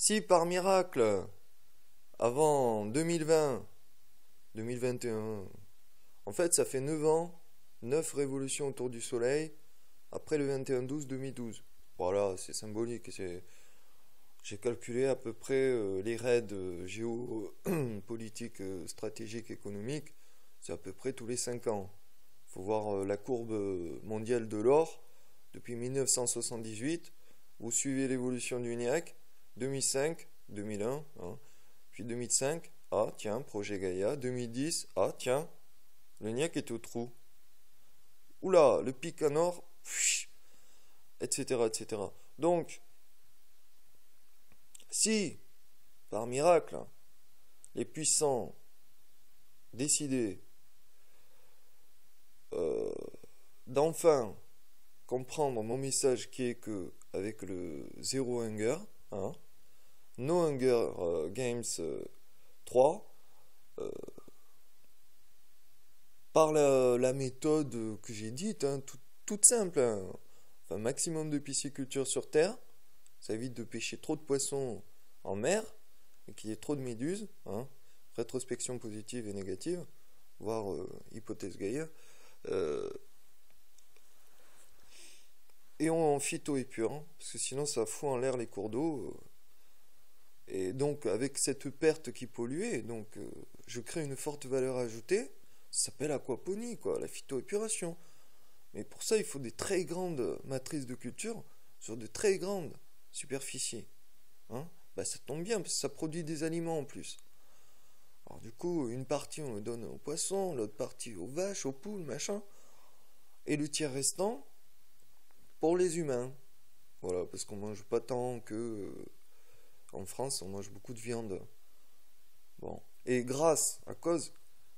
Si par miracle, avant 2020, 2021, en fait ça fait 9 ans, 9 révolutions autour du Soleil, après le 21-12-2012. Voilà, c'est symbolique. J'ai calculé à peu près les raids géopolitiques, stratégiques, économiques, c'est à peu près tous les 5 ans. Il faut voir la courbe mondiale de l'or depuis 1978. Vous suivez l'évolution du NIAC, 2005, 2001, hein, puis 2005, ah tiens, projet Gaïa, 2010, ah tiens, le NIAC est au trou. Oula, le pic en or, etc., etc. Donc, si, par miracle, les puissants décidaient d'enfin comprendre mon message qui est que, avec le zéro hunger, hein, No Hunger Games 3, par la méthode que j'ai dite, hein, toute simple, hein, enfin, maximum de pisciculture sur Terre, ça évite de pêcher trop de poissons en mer et qu'il y ait trop de méduses, hein, rétrospection positive et négative, voire hypothèse Gaïa, et en phytoépurant, parce que sinon ça fout en l'air les cours d'eau. Et donc, avec cette perte qui polluait, donc, je crée une forte valeur ajoutée. Ça s'appelle aquaponie, quoi, la phytoépuration. Mais pour ça, il faut des très grandes matrices de culture sur de très grandes superficies. Hein, bah, ça tombe bien, parce que ça produit des aliments en plus. Alors, du coup, une partie, on le donne aux poissons, l'autre partie aux vaches, aux poules, machin. Et le tiers restant, pour les humains. Voilà, parce qu'on mange pas tant que... En France, on mange beaucoup de viande. Bon. Et à cause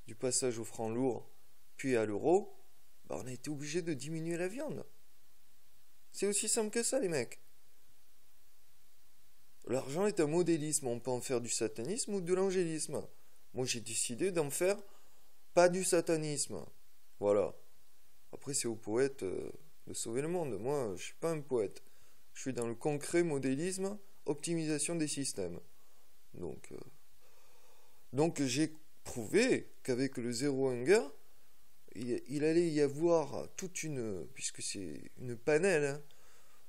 du passage au franc lourd, puis à l'euro, bah on a été obligé de diminuer la viande. C'est aussi simple que ça, les mecs. L'argent est un modélisme. On peut en faire du satanisme ou de l'angélisme. Moi, j'ai décidé d'en faire pas du satanisme. Voilà. Après, c'est aux poètes de sauver le monde. Moi, je suis pas un poète. Je suis dans le concret modélisme, optimisation des systèmes. Donc j'ai prouvé qu'avec le zéro hunger, il allait y avoir toute une, puisque c'est une panel,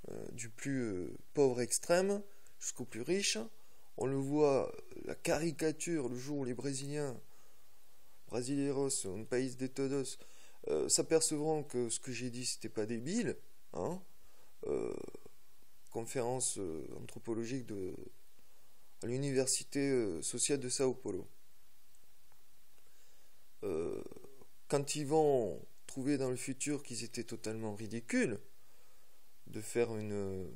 hein, du plus pauvre extrême jusqu'au plus riche. On le voit, la caricature, le jour où les Brésiliens, Brasileiros, un pays de todos, s'apercevront que ce que j'ai dit, c'était pas débile, hein, conférence anthropologique à l'université sociale de Sao Paulo. Quand ils vont trouver dans le futur qu'ils étaient totalement ridicules, de faire une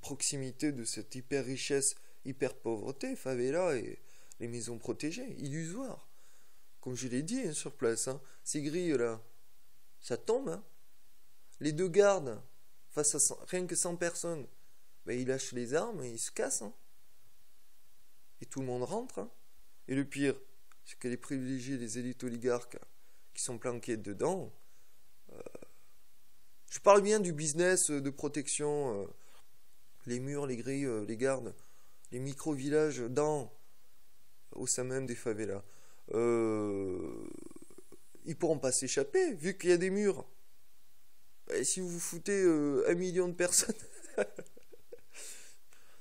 proximité de cette hyper richesse, hyper pauvreté, favela et les maisons protégées, illusoires. Comme je l'ai dit, hein, sur place, hein, ces grilles là, ça tombe. Hein. Les deux gardes, face à rien que 100 personnes, ben, ils lâchent les armes et ils se cassent. Hein. Et tout le monde rentre. Hein. Et le pire, c'est que les privilégiés, les élites oligarques qui sont planqués dedans, je parle bien du business de protection, les murs, les grilles, les gardes, les micro-villages au sein même des favelas. Ils pourront pas s'échapper vu qu'il y a des murs. Et si vous foutez 1 million de personnes,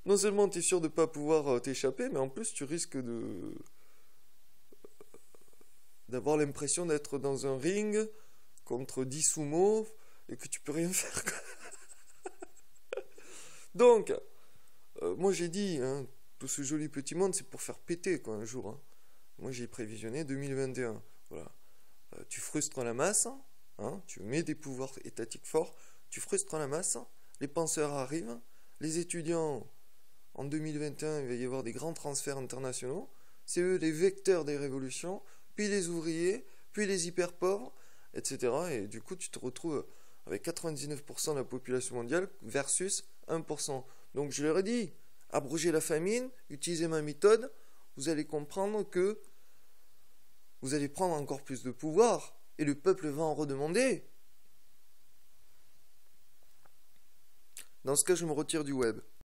non seulement tu es sûr de ne pas pouvoir t'échapper, mais en plus tu risques d'avoir l'impression d'être dans un ring contre 10 sumo et que tu peux rien faire. Donc, moi j'ai dit, hein, tout ce joli petit monde, c'est pour faire péter quoi, un jour. Hein. Moi j'ai prévisionné 2021. Voilà. Tu frustres la masse, hein, tu mets des pouvoirs étatiques forts, tu frustres la masse, les penseurs arrivent, les étudiants, en 2021, il va y avoir des grands transferts internationaux, c'est eux les vecteurs des révolutions, puis les ouvriers, puis les hyper pauvres, etc. Et du coup, tu te retrouves avec 99% de la population mondiale versus 1%. Donc je leur ai dit, abrogez la famine, utilisez ma méthode, vous allez comprendre que vous allez prendre encore plus de pouvoir, et le peuple va en redemander. Dans ce cas, je me retire du web.